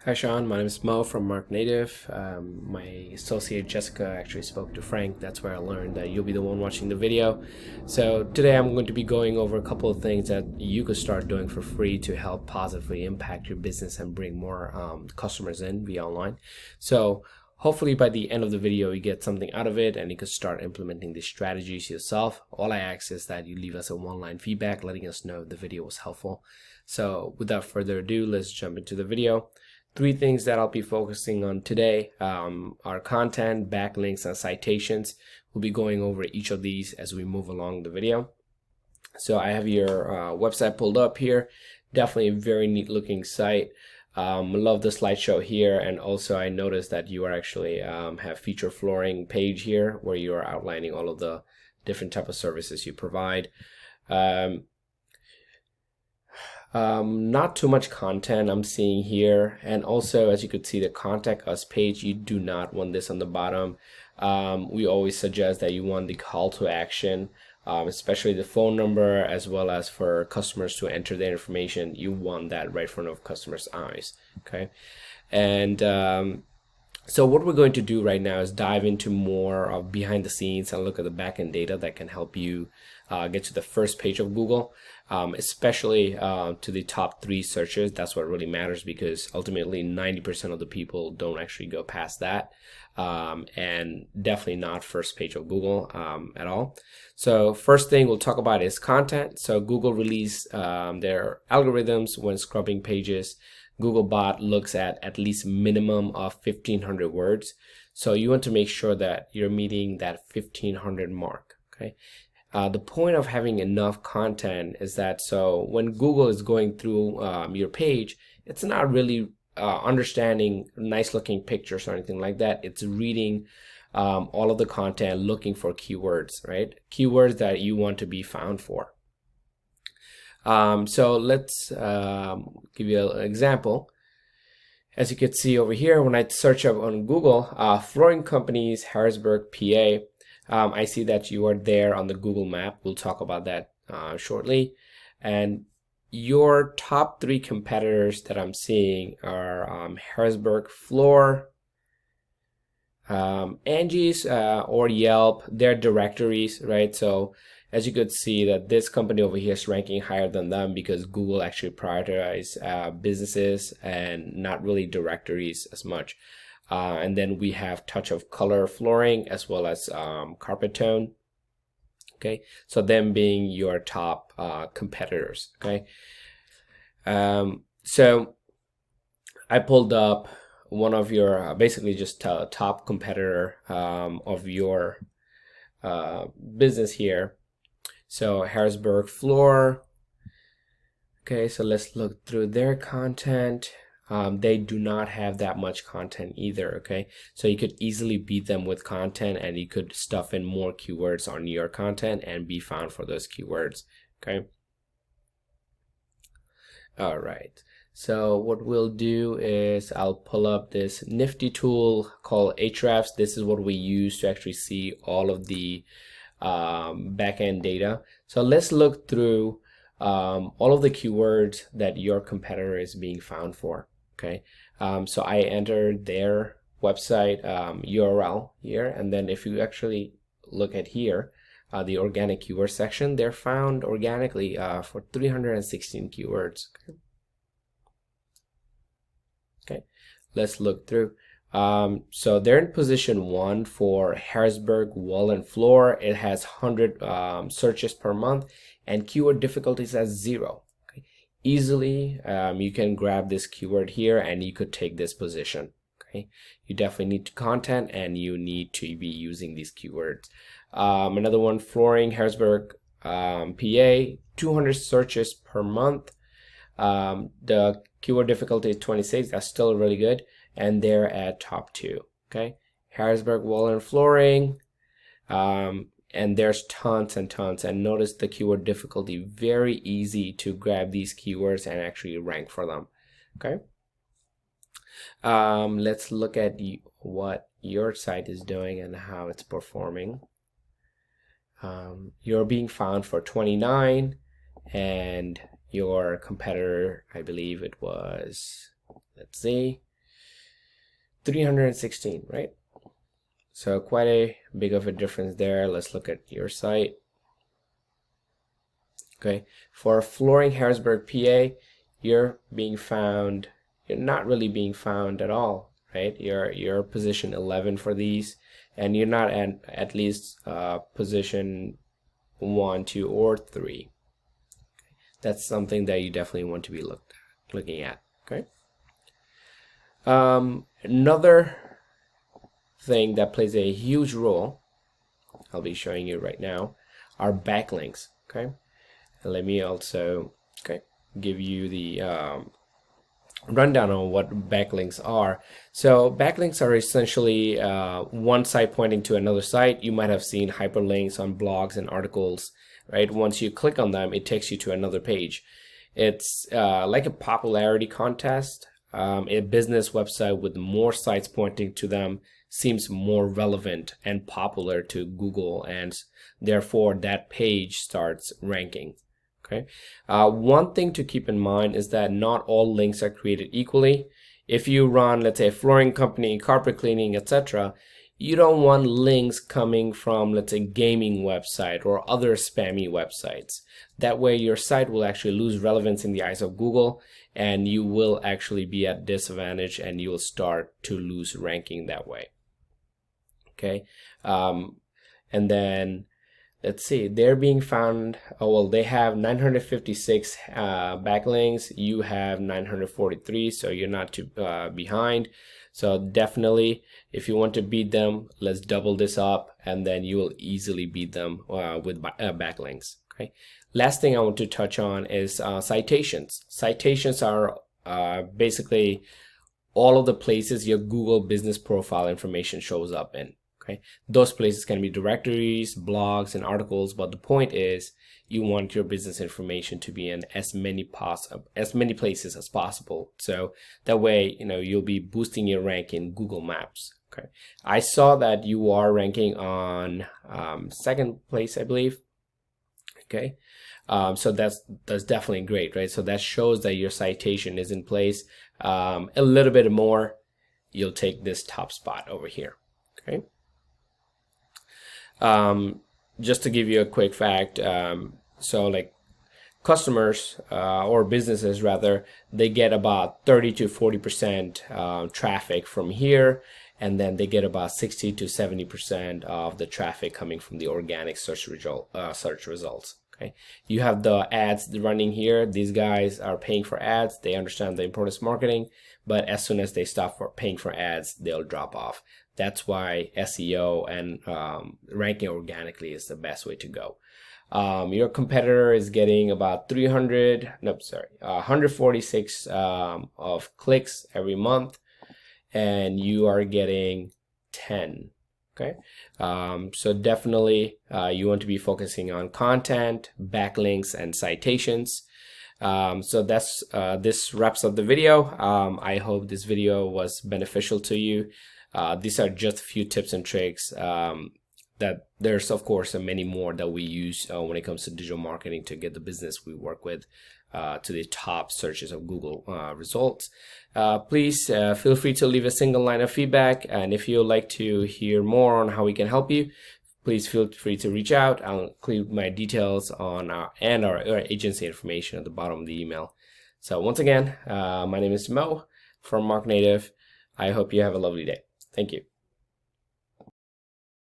Hi Sean, my name is Mo from MarkNative. My associate Jessica actually spoke to Frank. That's where I learned that you'll be the one watching the video. So today I'm going to be going over a couple of things that you could start doing for free to help positively impact your business and bring more customers in via online. So hopefully by the end of the video you get something out of it and you could start implementing these strategies yourself. All I ask is that you leave us a one-line feedback letting us know the video was helpful. So without further ado, let's jump into the video. Three things that I'll be focusing on today are content, backlinks, and citations. We'll be going over each of these as we move along the video. So I have your website pulled up here. Definitely a very neat looking site. Love the slideshow here, and also I noticed that you are actually have feature flooring page here where you are outlining all of the different type of services you provide. Not too much content I'm seeing here, and also as you could see the contact us page, you do not want this on the bottom. We always suggest that you want the call to action, especially the phone number, as well as for customers to enter their information. You want that right in front of customers' eyes. Okay, and so what we're going to do right now is dive into more of behind the scenes and look at the backend data that can help you get to the first page of Google, especially to the top 3 searches. That's what really matters, because ultimately 90% of the people don't actually go past that, and definitely not first page of Google at all. So first thing we'll talk about is content. So Google released their algorithms when scrubbing pages. Googlebot looks at least minimum of 1,500 words. So you want to make sure that you're meeting that 1,500 mark. Okay. The point of having enough content is that so when Google is going through your page, it's not really understanding nice looking pictures or anything like that. It's reading all of the content, looking for keywords, right? Keywords that you want to be found for. So let's give you an example. As you can see over here, when I search up on Google, flooring companies, Harrisburg, PA, I see that you are there on the Google map. We'll talk about that shortly. And your top 3 competitors that I'm seeing are Harrisburg Floor, Angie's, or Yelp. They're directories, right? So as you could see that this company over here is ranking higher than them because Google actually prioritizes businesses and not really directories as much. And then we have Touch of Color Flooring as well as Carpet Tone. Okay, so them being your top competitors. Okay, so I pulled up one of your basically just top competitor of your business here. So Harrisburg Floor. Okay, so let's look through their content. They do not have that much content either. Okay, so you could easily beat them with content, and you could stuff in more keywords on your content and be found for those keywords. Okay, all right, so what we'll do is I'll pull up this nifty tool called Ahrefs. This is what we use to actually see all of the backend data. So let's look through all of the keywords that your competitor is being found for. Okay, so I entered their website URL here, and then if you actually look at here, the organic keyword section, they're found organically for 316 keywords. Okay, let's look through. So they're in position 1 for Harrisburg wall and floor. It has 100 searches per month, and keyword difficulties at 0. Okay. Easily, you can grab this keyword here and you could take this position. Okay, you definitely need content and you need to be using these keywords. Another one, flooring, Harrisburg, PA, 200 searches per month. The keyword difficulty is 26. That's still really good, and they're at top 2. Okay, Harrisburg wall and flooring, and there's tons and tons, and notice the keyword difficulty, very easy to grab these keywords and actually rank for them. Okay, let's look at what your site is doing and how it's performing. You're being found for 29, and your competitor, I believe it was, let's see, 316, right? So quite a big of a difference there. Let's look at your site. Okay, for Flooring Harrisburg, PA, you're not really being found at all, right? You're position 11 for these, and you're not at least position 1, 2, or 3. That's something that you definitely want to be looking at. Okay. Another thing that plays a huge role, I'll be showing you right now, are backlinks. Okay, and let me also give you the rundown on what backlinks are. So backlinks are essentially one site pointing to another site. You might have seen hyperlinks on blogs and articles, right? Once you click on them, it takes you to another page. It's like a popularity contest. A business website with more sites pointing to them seems more relevant and popular to Google, and therefore that page starts ranking. Okay. One thing to keep in mind is that not all links are created equally. If you run, let's say, a flooring company, carpet cleaning, etc., you don't want links coming from, let's say, gaming website or other spammy websites. That way your site will actually lose relevance in the eyes of Google, and you will actually be at disadvantage, and you will start to lose ranking that way. Okay. And then let's see, they're being found, well, they have 956 backlinks, you have 943, so you're not too behind. So definitely, if you want to beat them, let's double this up, and then you will easily beat them with backlinks. Okay. Last thing I want to touch on is citations. Citations are basically all of the places your Google business profile information shows up in. Okay. Those places can be directories, blogs, and articles, but the point is you want your business information to be in as many places as possible. So that way, you'll be boosting your rank in Google Maps. Okay. I saw that you are ranking on second place, I believe. Okay. So that's definitely great, right? So that shows that your citation is in place. A little bit more, you'll take this top spot over here. Okay. Just to give you a quick fact, so like customers or businesses rather, they get about 30 to 40% traffic from here, and then they get about 60 to 70% of the traffic coming from the organic search results. Okay, you have the ads running here. These guys are paying for ads. They understand the importance of marketing, but as soon as they stop paying for ads, they'll drop off. That's why SEO and ranking organically is the best way to go. Your competitor is getting about 146 of clicks every month, and you are getting 10. Okay, so definitely you want to be focusing on content, backlinks, and citations. So that's this wraps up the video. I hope this video was beneficial to you. These are just a few tips and tricks. That there's of course many more that we use when it comes to digital marketing to get the business we work with to the top searches of Google results. Please feel free to leave a single line of feedback, and if you'd like to hear more on how we can help you, please feel free to reach out. I'll include my details on our agency information at the bottom of the email. So once again, my name is Mo from MarkNative. I hope you have a lovely day. Thank you.